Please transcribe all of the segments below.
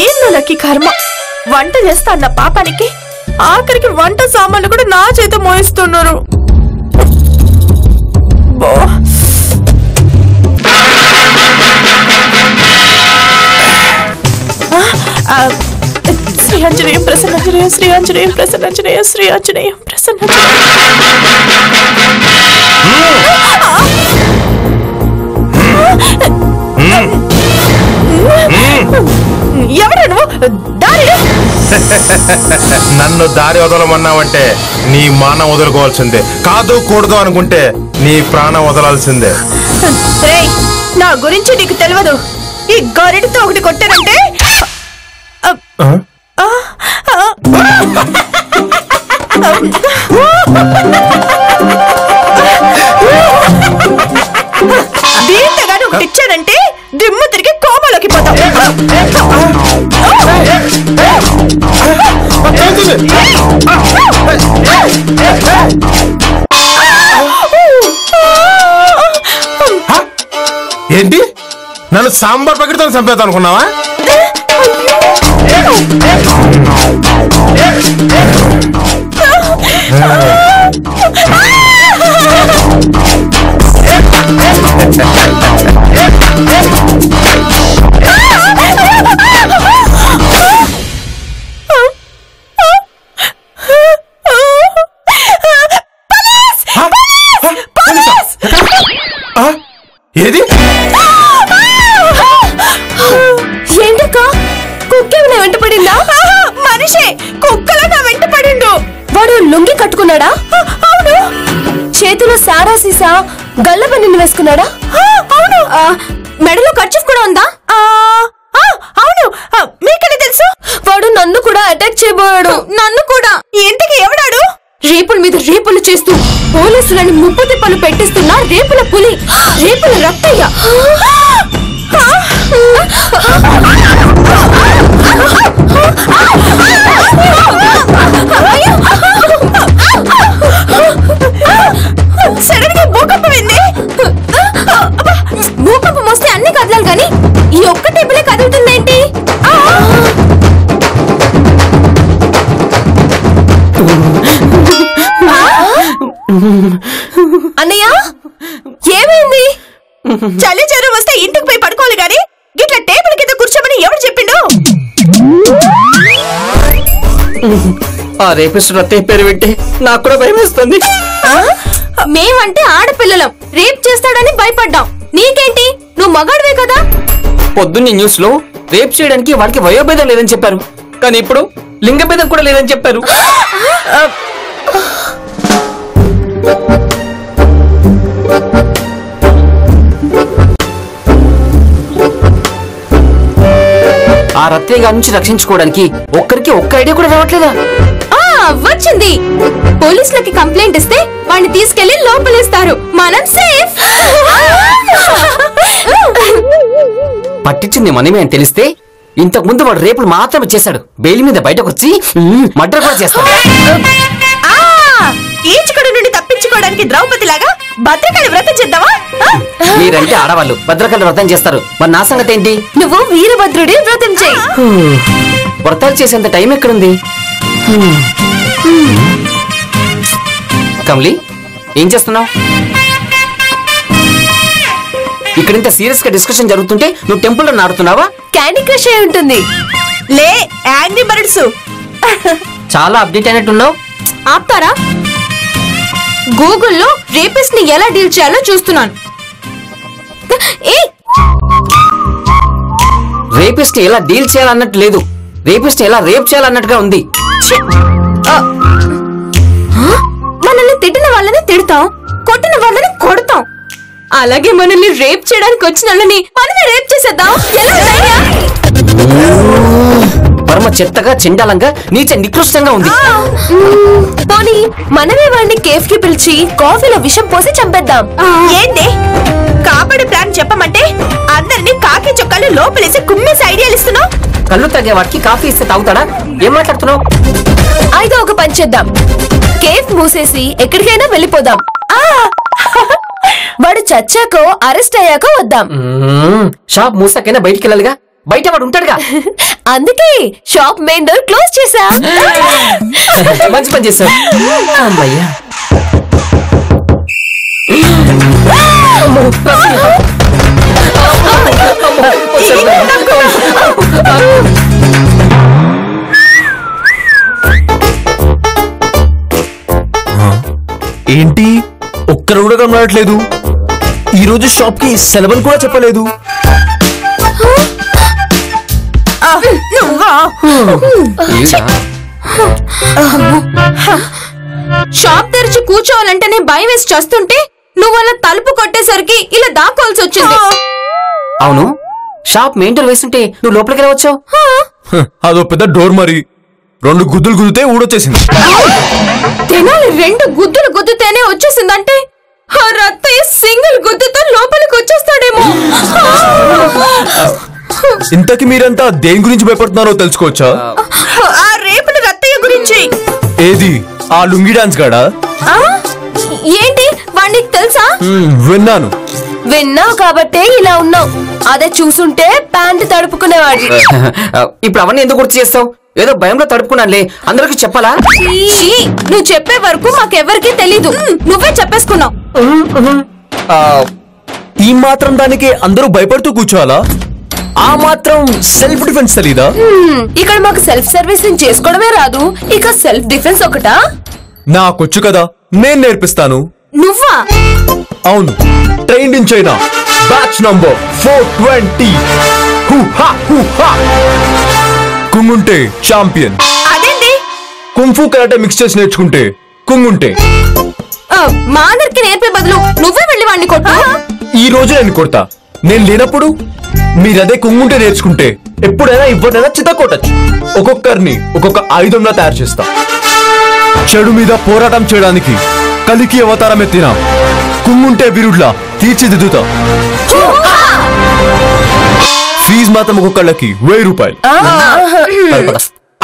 ఏందో లక్కీ కర్మ, వంట చేస్తా అన్న పాపానికి ఆఖరికి వంట సామాన్లు కూడా నా చేత మోయిస్తున్నారు. శ్రీ ఆంజనేయం ప్రసన్నాంజనేయం, శ్రీ ఆంజనేయం ప్రసన్నాంజనేయం, శ్రీ ఆంజనేయం ప్రసన్నాంజనేయం. ఎవరు నువ్వు? దారి నన్ను దారి వదలమన్నావంటే నీ మానం వదులుకోవాల్సిందే, కాదు కూడదు అనుకుంటే నీ ప్రాణం వదలాల్సిందే. నా గురించి నీకు తెలియదు. ఈ గరిటితో ఒకటి కొట్టారంటే దీంతగాని ఒకటి ఇచ్చాడంటే దిమ్ము తిరిగి కోమలోకి పోతాం. ఏంటి, నన్ను సాంబార్ పకెట్తో చంపేద్దాం అనుకున్నావా? ఏది ఏంటక్క, కుక్కేమైనా వెంట పడిందా? మనిషి కుక్కలా నా వెంట పడిండు. వాడు లుంగి కట్టుకున్నాడా? అవును. చేతిలో సారా సీసా గల్లబన్నీని వేసుకున్నాడా? అవును. మెడలో కర్చీఫ్ కూడా ఉందా? అవును. మీకెలా తెలుసు? వాడు నన్ను కూడా అటాక్ చేయబోయాడు. నన్ను కూడా. ఇంతకీ ఎవడాడు? రేపుల మీద రేపులు చేస్తూ పోలీసులని ముప్పు తిప్పలు పెట్టిస్తున్న రేపుల పులి, రేపుల రక్తయ్య. సడన్ గా భూకంపం అయింది. భూకంపం వస్తే అన్ని కదలాలి కానీ ఈ ఒక్క టేబులే కదులుతుందేంటి? అన్నయ్య ఏమైంది? చలి జ్వరం వస్తే ఇంటికి పోయి పడుకోవాలి గాని ఇట్లా టేబుల్ కింద కూర్చోమని ఎవరు చెప్పిండు? ఆ రేపిస్తున్న పేరు వింటే నాకు కూడా భయం వేస్తుంది. మేమంటే ఆడపిల్లలం, రేప్ చేస్తాడని భయపడ్డాం. నీకేంటి, నువ్వు మగాడివే కదా. పొద్దున్నే న్యూస్ లో రేప్ చేయడానికి వాడికి వయోభేదం లేదని చెప్పారు, కానీ ఇప్పుడు లింగభేదం కూడా లేదని చెప్పారు. ఆ రత్తే గారి నుంచి రక్షించుకోవడానికి ఒక్కరికి ఒక్క ఐడియా కూడా రావట్లేదా? వచ్చింది. పోలీసులకి కంప్లైంట్ ఇస్తే వాడిని తీసుకెళ్లి లోపలేస్తారు. మనం సేఫ్. పట్టించింది మనమే అని తెలిస్తే ఇంతకు ముందు వాడు రేపులు మాత్రమే చేశాడు, బెయిల్ మీద బయటకు వచ్చి మర్డర్ కూడా చేస్తాడు. ఈచుకడు నుండి తప్పించుకోవడానికి ద్రౌపది లాగా భద్రకాళి వ్రతం చేద్దామా? మీరంటే ఆడవాళ్ళు భద్రకాళి వ్రతం చేస్తారు, మరి నా సంగతి ఏంటి? నువ్వు వీరభద్రుడి వ్రతం చేయి. వ్రతాలు చేసేంత టైం ఎక్కడుంది? కమలి, ఏం చేస్తున్నావు? ఇక్కడ ఇంత సీరియస్ గా డిస్కషన్ జరుగుతుంటే నువ్వు టెంపుల్ లో నాడుతున్నావా? క్యాండీ క్రష్ అయి ఉంటుంది. లే, యాంగ్రీ బర్డ్స్. చాలా అప్డేట్ అయినట్టున్నావు. ఆప్తారా? గూగుల్లో రేపిస్ట్ ని ఎలా డీల్ చేయాలో చూస్తున్నాను. రేపిస్ట్ ఎలా డీల్ చేయాలన్నట్టు లేదు, రేపిస్ట్ ఎలా రేప్ చేయాలన్నట్టుగా ఉంది. మనల్ని తిట్టిన వాళ్ళని తిడతాం, కొట్టిన వాళ్ళని కొడతాం. అలాగే మనల్ని రేప్ చేయడానికి వచ్చిన వాళ్ళని మనమే రేప్ చేసేద్దాం. పరమ చెత్తగా, చెండాలంగా, నీచ నికృష్టంగా ఉంది. పోనీ మనమే వాడిని కేఫ్ కి పిలిచి కాఫీలో విషం పోసి చంపేద్దాం. ఏంటి కాపాడు ప్లాన్ చెప్పమంటే అందరినీ కాకి చొక్క కళ్ళు లోపలేసి కుమ్మేసి ఐడియాలు ఇస్తున్నావు. కళ్ళు తాగే వాడికి కాఫీ ఇస్తే తాగుతాడా? ఏం మాట్లాడుతున్నావు? అయితే ఒక పని చేద్దాం, కేఫ్ మూసేసి ఎక్కడికైనా వెళ్ళిపోదాం. వాడు చచ్చాకో అరెస్ట్ అయ్యాకో వద్దాం. షాప్ మూసాకైనా బయటికి వెళ్ళాలిగా, బయట వాడు ఉంటాడుగా. అందుకే షాప్ మెయిన్ డోర్ క్లోజ్ చేసా. మంచి పని చేశావు. అమ్మయ్యా. ఏంటి ఒక్కరు కూడా కనబడట్లేదు? ఈ రోజు షాప్ కి సెలవులు కూడా చెప్పలేదు. షాప్ తెరిచి కూర్చోవాలంటేనే భయం వేసి చేస్తుంటే నువ్వు అలా తలుపు కొట్టేసరికి ఇలా దాక్కోవాల్సి వచ్చింది. అవును, షాప్ మెయిన్ డోర్ వేస్తుంటే నువ్వు లోపలికి ఎలా వచ్చావు? అదో పెద్ద డోర్, మరి 2 గుద్దులు గుద్దితే ఊడొచ్చేసింది. తినాలి 2 గుద్దులు గుద్దుతేనే వచ్చేసిందంటే ఆ రత్తయ్య సింగిల్ గుద్దుతో లోపలికి వచ్చేస్తాడేమో. ఇంతకి మీరంతా దేని గురించి భయపడుతున్నారో తెలుసుకోవచ్చా? ఆ రేపుల రత్తయ్య గురించి. ఏది ఆ లుంగి డాన్స్ గాడా? ఏంటి వాడికి తెలుసా? విన్నాను. విన్నావు కాబట్టే ఇలా ఉన్నావు, అదే చూసుంటే ప్యాంట్ తడుపుకునేవాడి. ఇప్పుడు అవన్నీ ఎందుకు గుర్తు చేస్తావు? ఏదో భయంలో తడుపుకున్నానులే, అందరికి చెప్పాలా? నువ్వు చెప్పే వరకు మాకెవ్వరికీ తెలీదు, నువ్వే చెప్పేసుకున్నావు. ఈ మాత్రం దానికి అందరూ భయపడుతూ కూర్చోవాలా? ఆ మాత్రం సెల్ఫ్ డిఫెన్స్ తెలీదా? ఇక్కడ మాకు సెల్ఫ్ సర్వీసింగ్ చేసుకోవడమే రాదు, ఇక సెల్ఫ్ డిఫెన్స్ ఒకటా? నాకొచ్చు కదా, నేను నేర్పిస్తాను. నువ్వా? అవును, trained in China, batch number 420. కుంగుంటే ఛాంపియన్. అదేంటి? కుంఫు కరాటే మిక్స్ చేసి నేర్చుకుంటే కుంగుంటే. మా అందరికి నేర్పే బదులు నువ్వే వెళ్ళి వాడిని కొట్టు. ఈ రోజు నేను కొడతా, నేను లేనప్పుడు మీరదే కుంగుంటే నేర్చుకుంటే ఎప్పుడైనా ఇవ్వడైనా చిత్త కొట్టచ్చు. ఒక్కొక్కరిని ఒక్కొక్క ఆయుధంలా తయారు చేస్తా. చెడు మీద పోరాటం చేయడానికి కలికి అవతారం ఎత్తిన కుంగుంటే వీరుడ్లా తీర్చిదిద్దుతా. ఫీజు మాత్రం ఒక్కొక్కళ్ళకి 1000 రూపాయలు.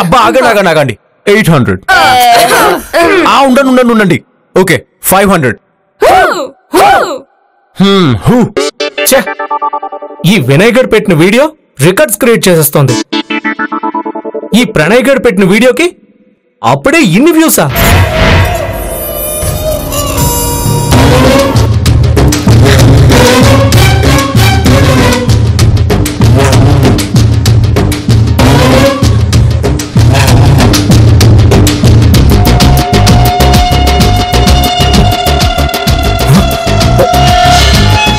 అబ్బా ఆగండి 800. ఉండండి. ఓకే 500. ఈ వినయ్ గడ్ పెట్టిన వీడియో రికార్డ్స్ క్రియేట్ చేసేస్తోంది. ఈ ప్రణయ్ గడ్ పెట్టిన వీడియోకి అప్పుడే ఇన్ని వ్యూసా?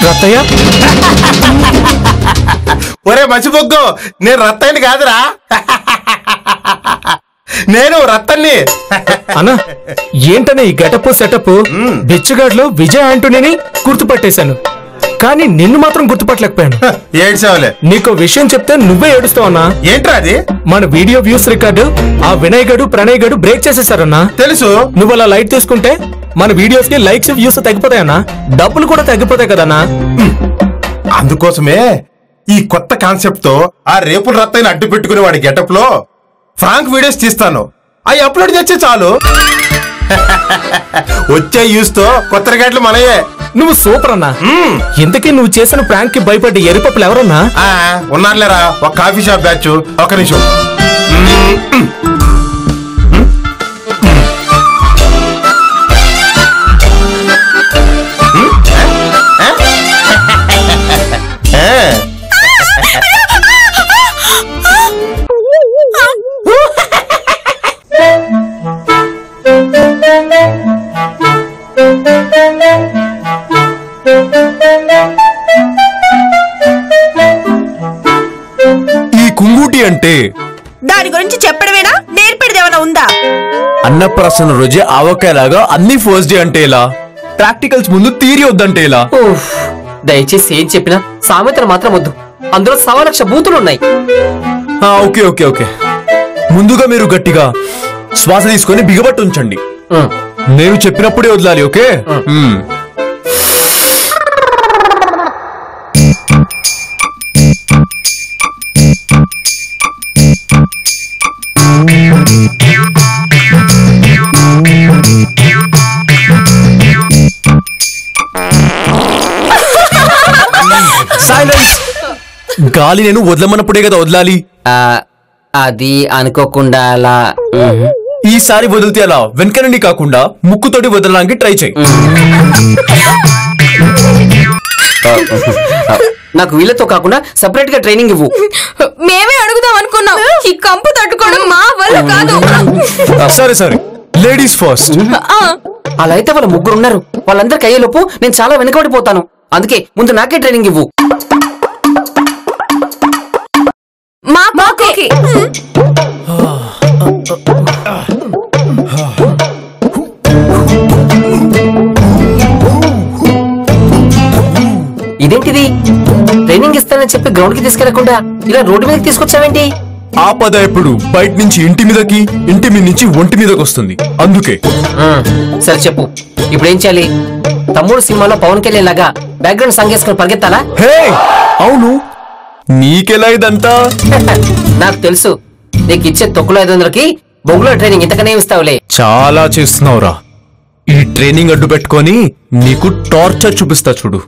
రత్తయ్య, ఒరే మసిబొగ్గు, నేను రత్తయ్యని కాదురా, నేను రత్తన్ని. అన్నా ఏంటనే ఈ గెటప్ సెటప్? బిచ్చగాడ్లో విజయ్ ఆంటోనీని గుర్తుపట్టేశాను, కానీ నిన్ను మాత్రం గుర్తుపట్టలేకపోయాను. ఏడ్చావులే. నీకో విషయం చెప్తే నువ్వే ఏడుస్తావన్నా. ఏంట్రా అది? మన వీడియో వ్యూస్ రికార్డు ఆ వినయ్ గడు ప్రణయ్ గడు బ్రేక్ చేసేసారన్నా. తెలుసు. నువ్వు అలా లైట్ తీసుకుంటే మన వీడియోస్ కి లైక్స్ వ్యూస్ తగ్గిపోతాయన్నా, డబ్బులు కూడా తగ్గిపోతాయి కదన్నా. అందుకోసమే ఈ కొత్త కాన్సెప్ట్ తో ఆ రేపుల రత్తయ్యని అడ్డు పెట్టుకునే వాడి గెటప్ లో ఫ్రాంక్ వీడియోస్ తీస్తాను, అవి అప్లోడ్ చేస్తే చాలు. వచ్చే యూస్ తో కొత్త రికార్డులు మనయే. నువ్వు సూపర్ అన్నా. ఇంతకీ నువ్వు చేసిన ప్రాంక్ కి భయపడ్డ ఎరిపప్పులు ఎవరన్నా? ఉన్నారులేరా, ఒక కాఫీ షాప్ బ్యాచ్. ఒక నిమిషం. ఈ కుంగుటి అంటే దాని గురించి చెప్పడమేనా, నేర్పేది ఏమైనా ఉందా? అన్నప్రాసన రోజే ఆవకాయలాగా అన్ని ఫస్ట్ డే అంటే ఇలా, ప్రాక్టికల్స్ ముందు థియరీ వద్దంటే ఇలా. దయచేసి ఏం చెప్పినా సామెతలు మాత్రం వద్దు, అందులో 1,00,000 బూతులు ఉన్నాయి. ఓకే ఓకే ఓకే, ముందుగా మీరు గట్టిగా శ్వాస తీసుకొని బిగబట్టి ఉంచండి. నేను చెప్పినప్పుడే వదలాలి. ఓకే. సైలెన్స్. గాలి నేను వదలమన్నప్పుడే కదా వదలాలి. అది అనుకోకుండా అలా. ఈసారి వదిలితే అలా వెనక నుండి కాకుండా ముక్కుతోటి వదలడానికి ట్రై చేయి. నాకు వీళ్ళతో కాకుండా సెపరేట్ గా ట్రైనింగ్ ఇవ్వు. మేమే అడుగుదాం అనుకున్నాం. ఈ కంపు తట్టుకోవడం మా వల్ల కాదు. సరే సరే, లేడీస్ ఫస్ట్. అలా అయితే వాళ్ళు ముగ్గురు ఉన్నారు. వాళ్ళందరికి అయ్యేలోపు నేను చాలా వెనకబడిపోతాను. అందుకే ముందు నాకే ట్రైనింగ్ ఇవ్వు. మాకి ఇదేంటిది? ట్రైనింగ్ ఇస్తానని చెప్పి గ్రౌండ్ కి తీసుకెళ్లకుండా ఇలా రోడ్డు మీదకి తీసుకొచ్చావేంటి? ఆపద ఎప్పుడు బయట నుంచి ఇంటి మీదకి, ఇంటి మీద నుంచి ఒంటి మీదకి వస్తుంది. అందుకే. సరే చెప్పు, ఇప్పుడు ఏం చేయాలి? తమ్ముడు సినిమాలో పవన్ కళ్యాణ్ లాగా బ్యాక్గ్రౌండ్ సాంగ్ వేసుకొని పరిగెత్తాలా? హే, అవును. నీకెలా ఇదంతా? నాకు తెలుసు. నీకు ఇచ్చే తొక్కులో 500కి బొంగులో ట్రైనింగ్ ఇంతకనే ఇస్తావులే. చాలా చేస్తున్నావురా. ఈ ట్రైనింగ్ అడ్డు పెట్టుకొని నీకు టార్చర్ చూపిస్తా చూడు.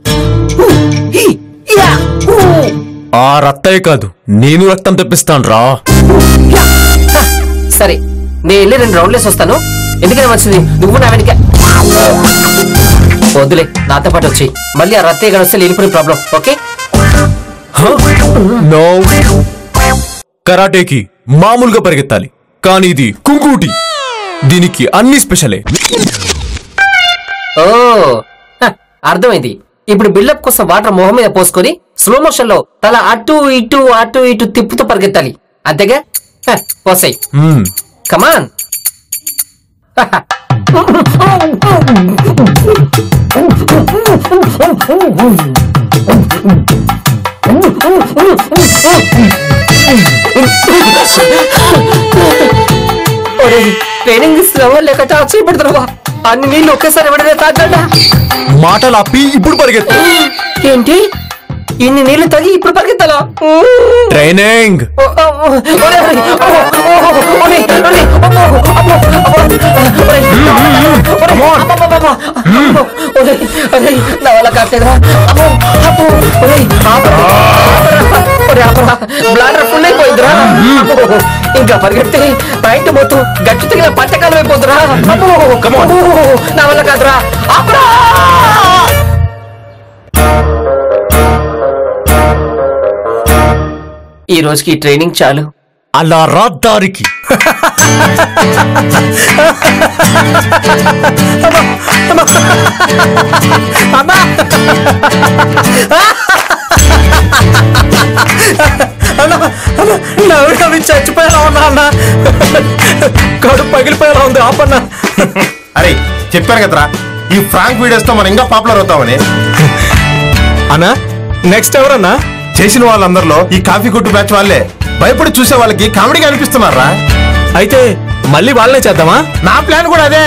ఆ రత్తయ్య కాదు, నేను రక్తం తెప్పిస్తాను రా. సరే, నేను వెళ్ళి 2 రౌండ్లేసి వస్తాను. ఎందుకని వచ్చింది నువ్వు నా వెనక? వద్దులే, నాతో పాటు వచ్చి మళ్ళీ ఆ రత్తయ్య గడి వస్తే లేనిపోయిన ప్రాబ్లం. ఓకే? నో, కరాటేకి మామూలుగా పరిగెత్తాలి, కానీ ఇది కుంకుటి. దీనికి అన్ని స్పెషలే. ఓ, అర్థమైంది. ఇప్పుడు బిల్డప్ కోసం వాటర్ మొహం మీద పోసుకొని స్లో మోషన్ లో తల అటు ఇటు అటు ఇటు తిప్పుతూ పరిగెత్తాలి. అంతేగా? పోసాయి. కమాన్. ట్రైనింగ్ ఇస్తున్నావా లేక టార్చర్ పెడతావా? అన్ని నీళ్ళు ఒకేసారి ఎవడైనా తాగలడా? మాటలు ఆపి ఇప్పుడు పరిగెత్తు. ఏంటి, ఇన్ని నీళ్లు తాగి ఇప్పుడు పరిగెత్తాలా? ట్రైనింగ్. నా వల్ల కాట్లేదురా. బ్లాడర్ ఫుల్ అయిపోయిందిరా. ఇంకా పరిగెడితే బయట మొత్తం గట్టి తగిన పట్టకాలం అయిపోతురా. నా వల్ల కాదురా. ఈ రోజుకి ట్రైనింగ్ చాలు. అలా రా దారికి. చచ్చిపోయేలా ఉన్నా అన్న, కడుపు పగిలిపోయేలా ఉంది. ఆపన్నా. అరే చెప్పాను కదరా, ఈ ఫ్రాంక్ వీడియోస్ తో మనం ఇంకా పాపులర్ అవుతామని. అన్నా, నెక్స్ట్ ఎవరన్నా? చేసిన వాళ్ళందరిలో ఈ కాఫీ కొట్టు బ్యాచ్ వాళ్ళే భయపడి చూసే వాళ్ళకి కామెడీగా అనిపిస్తున్నారా? అయితే మళ్ళీ వాళ్ళనే చేద్దామా? నా ప్లాన్ కూడా అదే.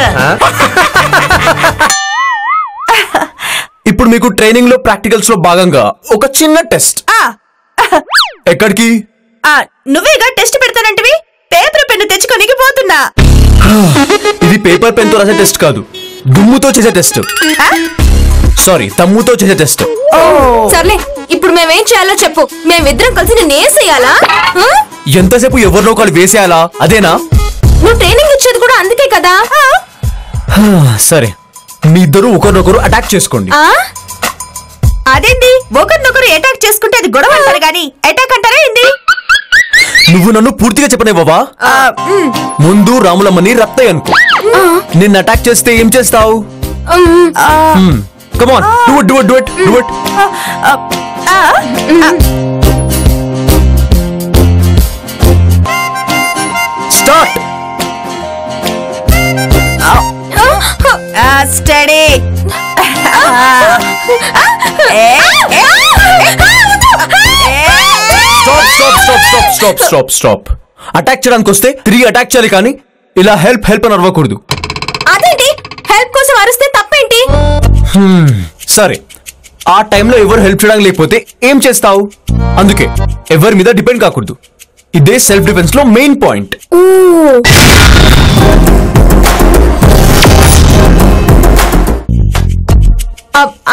ఇప్పుడు మీకు ట్రైనింగ్ లో ప్రాక్టికల్స్ లో భాగంగా ఒక చిన్న టెస్ట్. ఎక్కడికి? నువ్వేగా టెస్ట్ పెడతానంటివి. పేపర్ పెన్ను తెచ్చుకోనికి పోతున్నా. ఇది పేపర్ పెన్ తో రాసే టెస్ట్ కాదు, దుమ్ముతో చేసే టెస్ట్. సారీ, తమ్ముతో చేసే టెస్ట్. సర్లే, ఇప్పుడు మేమేం చేయాలో చెప్పు. మేమిద్దరం కలిసి నేను వేసేయాలా? ఎంతసేపు ఎవరినో ఒకరు వేసేయాలా? అదేనా? నువ్వు ట్రైనింగ్ ఇచ్చేది కూడా అందుకే కదా. సరే, మీ ఇద్దరు ఒకరినొకరు అటాక్ చేసుకోండి. అదేంటి ఒకరినొకరు అటాక్ చేసుకుంటే అది గొడవ అంటారు గాని అటాక్ అంటారా ఏంది? నువ్వు నన్ను పూర్తిగా చెప్పనేవా? ముందు రాములమ్మని రత్తయ్య అనుకో. నిన్ను అటాక్ చేస్తే ఏం చేస్తావు? Come on, do it. Start. Steady. Stop. Attack చేయడానికి వస్తే 3 అటాక్ చేయాలి, కానీ ఇలా హెల్ప్ అని అరవకూడదు. అదేంటి, హెల్ప్ కోసం అరిస్తే తప్పేంటి? సరే, ఆ టైంలో ఎవరు హెల్ప్ చేయడానికి లేకపోతే ఏం చేస్తావు? అందుకే ఎవరి మీద డిపెండ్ కాకూడదు. ఇదే సెల్ఫ్ డిఫెన్స్ లో మెయిన్ పాయింట్.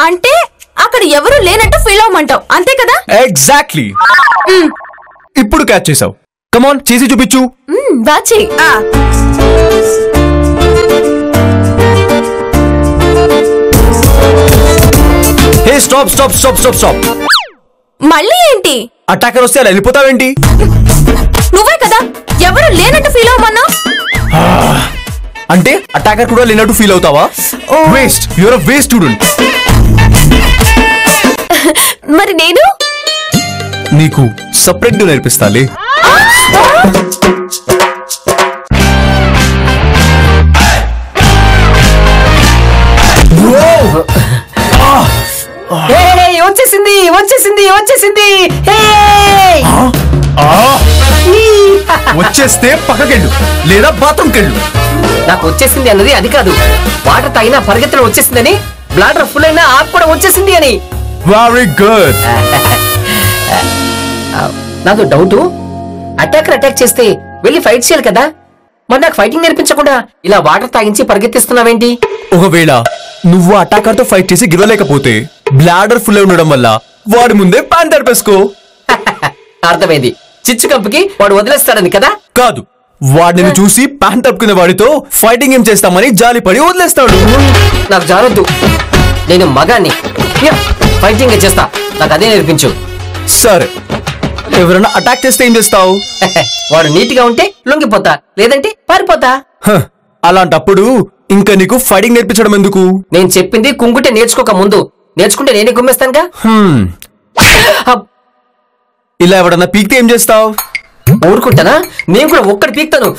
అంటే అక్కడ ఎవరు లేనట్టు ఫీల్ అవ్వమంటావు అంతే కదా? ఎగ్జాక్ట్లీ. ఇప్పుడు క్యాచ్ చేసావు. కమాన్ చేసి చూపించు. Bachi. Hey stop stop stop stop stop. మళ్ళీ ఏంటి? అటాకర్ వస్తే అలా వెళ్ళిపోతావేంటి? నువ్వే కదా ఎవరు లేనట్టు ఫీల్ అవ్వమన్నా. అంటే అటాకర్ కూడా లేనట్టు ఫీల్ అవుతావా? Waste. Your a waste student. మరి నేను నీకు సపరేట్ గా నేర్పిస్తాలే. వచ్చేసింది వచ్చేసింది వచ్చేసింది. వచ్చేస్తే పక్కకెళ్ళు లేదా బాత్రూమ్కి వెళ్ళు. నాకు వచ్చేసింది అన్నది అది కాదు, వాటర్ తాగినా పరిగెత్తడం వచ్చేసిందని, బ్లాడర్ ఫుల్ అయినా ఆకు కూడా వచ్చేసింది అని. Very good. నాకు డౌట్, అటాకర్ అటాక్ చేస్తే వెళ్ళి ఫైట్ చేయాలి కదా, మరి నాకు ఫైటింగ్ నేర్పించకుండా ఇలా వాటర్ తాగించి పరిగెత్తిస్తున్నావేంటి? ఒకవేళ నువ్వు అటాకర్ తో ఫైట్ చేసి గెలవలేకపోతే బ్లాడర్ ఫుల్ అయి ఉండడం వల్ల వాడి ముందే ప్యాన్ తడిపేసుకో. అర్థమైంది. చిచ్చు కంపుకి వాడు వదిలేస్తాడని కదా? కాదు, వాడిని చూసి ప్యాన్ తప్పుకునే వాడితో ఫైటింగ్ ఏం చేస్తామని జాలిపడి వదిలేస్తాడు. నాకు జారొద్దు, నేను మగాన్ని, ఫైటింగ్ చేస్తా, నాకు అదే నేర్పించు. సరే, ఎవరైనా అటాక్ చేస్తే ఏం చేస్తావు? వాడు నీట్ గా ఉంటే లొంగిపోతా, లేదంటే పారిపోతా. అలాంటప్పుడు ఇంకా నీకు ఫైటింగ్ నేర్పించడం ఎందుకు? నేను చెప్పింది కుంగుటే నేర్చుకోక ముందు, నేర్చుకుంటే నేనే గుమ్మేస్తానుగా. ఇలా ఎవడన్నా పీక్తే ఏం చేస్తావు? ఊరుకుంటానా? నేను కూడా ఒక్కడి పీక్తాను.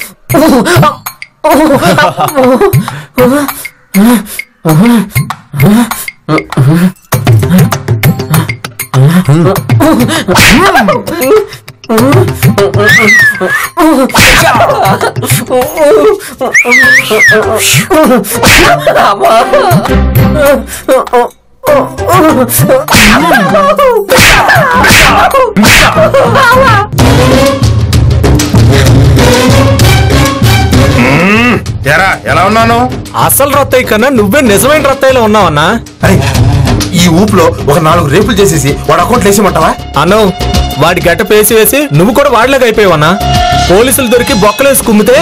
ఎలా ఉన్నాను? అసలు రత్తయ్య కన్నా నువ్వే నిజమైన రత్తయ్యలో ఉన్నావన్నా. అరే, ఈ ఊపులో ఒక 4 రేపులు చేసేసి వాడు అకౌంట్లు వేసేమంటావా? అను, వాడి గెటప్ వేసి నువ్వు కూడా వాడిలాగా అయిపోయావన్నా. పోలీసులు దొరికి బొక్కలేసి కుమ్మితే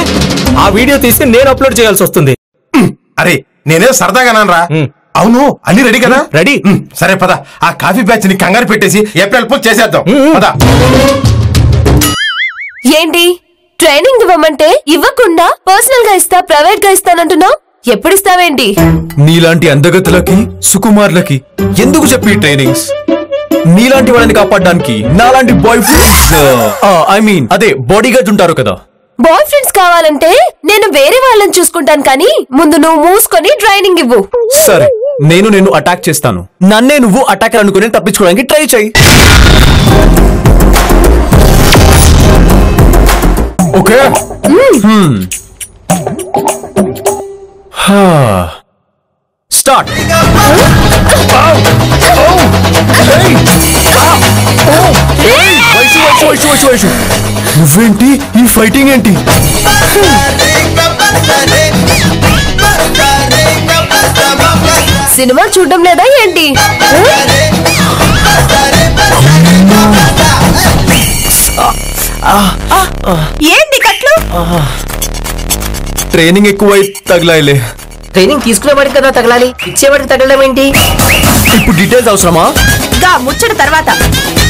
ఆ వీడియో తీసి నేను అప్లోడ్ చేయాల్సి వస్తుంది. అరే, నేనే సరదాగా నానరా. అవును, అన్ని రెడీ కదా? రెడీ. సరే పద, ఆ కాఫీ బ్యాచ్ ని కంగారు పెట్టేసి ఏప్రిల్ పూజ చేసేద్దాం. పద. ఏంటి ట్రైనింగ్ ఇవ్వమంటే ఇవ్వకుండా పర్సనల్ గా ఇస్తా, ప్రైవేట్ గా ఇస్తానంటున్నావు? ఎప్పుడు ఇస్తావేంటి? నీలాంటి అందగతులకి సుకుమార్లకి ఎందుకు చెప్పి ట్రైనింగ్స్? నీలాంటి వాళ్ళని కాపాడడానికి నాలాంటి బాయ్ ఫ్రెండ్స్, ఐ మీన్ అదే బాడీ గార్డ్ ఉంటారు కదా. బాయ్ ఫ్రెండ్స్ కావాలంటే నేను వేరే వాళ్ళని చూసుకుంటాను, కానీ ముందు నువ్వు మూసుకొని ట్రైనింగ్ ఇవ్వు. సరే, నేను అటాక్ చేస్తాను. నన్నే నువ్వు అటాకర్ అనుకుని తప్పించుకోవడానికి ట్రై చేయి. ఓకే. స్టార్ట్. నువ్వేంటి? ఈ ఫైటింగ్ ఏంటి? సినిమా చూడడం లేదా ఏంటి? ఏంటి కట్లు? ట్రైనింగ్ ఎక్కువై తగలాయిలే. ట్రైనింగ్ తీసుకునేవాడికి కదా తగలాలి, ఇచ్చేవాడికి తగలడం ఏంటి? ఇప్పుడు డీటెయిల్స్ అవసరమా? గా ముచ్చట తర్వాత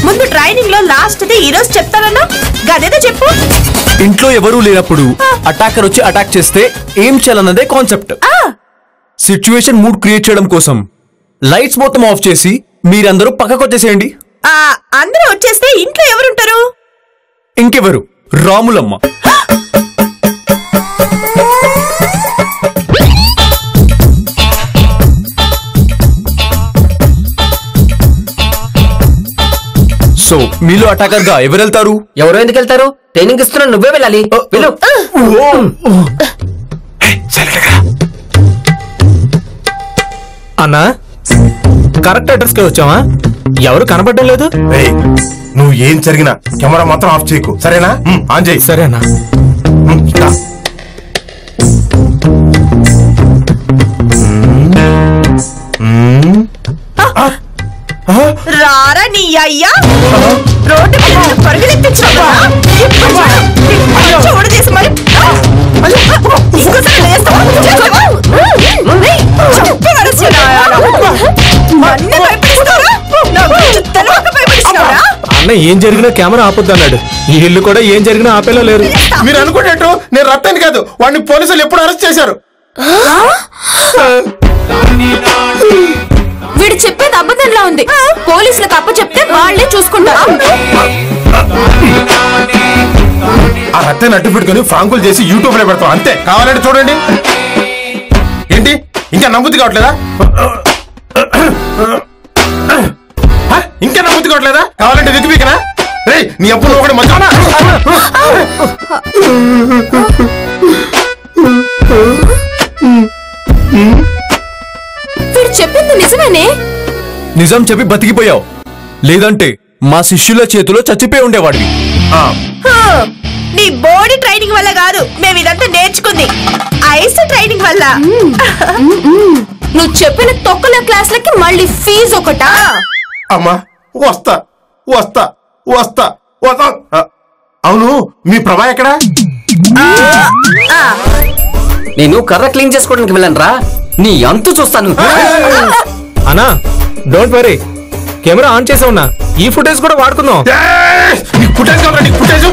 ముందు ట్రైనింగ్ లో లాస్ట్ ది ఈ రోజు చెప్తానన్నా, గదేదో చెప్పు. ఇంట్లో ఎవరూ లేనప్పుడు అటాకర్ వచ్చి అటాక్ చేస్తే ఏం చేయాలన్నదే కాన్సెప్ట్. సిచ్యువేషన్ మూడ్ క్రియేట్ చేయడం కోసం లైట్స్ మొత్తం ఆఫ్ చేసి మీరందరూ పక్కకు వచ్చేసేయండి. అందరూ వచ్చేస్తే ఇంట్లో ఎవరుంటారు? ఇంకెవరు? రాములమ్మ. సో మీలో అటాకర్ గా ఎవరు వెళ్తారు? ఎవరో ఎందుకు వెళ్తారు? ట్రైనింగ్ ఇస్తున్నా, నువ్వే వెళ్ళాలి. వెళ్ళు. అన్నా, కరెక్ట్ అడ్రస్ కి వచ్చావా? ఎవరు కనబడడం లేదు. నువ్వు ఏం జరిగినా కెమెరా మాత్రం ఆఫ్ చేయకు, సరేనా? ఆన్ చేయి. సరేనా? దా. రారా నీ అయ్యా రోడ్డు మీద పరుగులెత్తించావా? చూడదీసి మరి ఇంకోసారి లేస్తావా? చెప్పు వరసనా? నన్ను భయపడిస్తావా? నా గురించి తెలియక భయపడిస్తావా? అన్న ఏం జరిగినా కెమెరా ఆపొద్దన్నాడు. ఈ ఇల్లు కూడా ఏం జరిగినా ఆపేలా లేరు. మీరు అనుకునేట్టు నేను రత్తాను కాదు, వాడిని పోలీసులు ఎప్పుడు అరెస్ట్ చేశారు. వీడు చెప్పేది అబద్ధంలా ఉంది. పోలీసులకు అప్ప చెప్తే వాళ్ళే చూసుకుంటారు. ఆ రత్తాన్ని అడ్డు పెట్టుకుని ఫ్రాంకులు చేసి యూట్యూబ్ లో పెడతాం అంతే. కావాలంటే చూడండి. ఏంటి ఇంకా నమ్ముద్ది కావట్లేదా? ఇంకా నమ్ముద్ది కావట్లేదా? కావాలంటే వెతికినా నీ అప్పుడు ఒకటి మంచిగా వీడు చెప్పింది నిజమేనే. నిజం చెప్పి బతికిపోయావు, లేదంటే మా శిష్యుల చేతిలో చచ్చిపోయి ఉండేవాడివి. నీ బాడీ ట్రైనింగ్ వల్ల కాదు మేము ఇదంతా నేర్చుకుంది, ఐస్ ట్రైనింగ్ వల్ల. నువ్వు చెప్పిన తొక్కల క్లాసులకి మళ్ళీ ఫీజు ఒకటా? అమ్మా వస్తా వస్తా వస్తా వస్తా. అవును మీ ప్రభా ఎక్కడా? నేను కర్ర క్లీన్ చేసుకోవడానికి వెళ్ళను రా, నీ అంతు చూస్తాను. అన్నా డోంట్ వరీ, కెమెరా ఆన్ చేసా ఉన్నా. ఈ ఫుటేజ్ కూడా వాడుకుందాం. నీకు ఫుటేజ్ కావాలా? నీకు ఫుటేజ్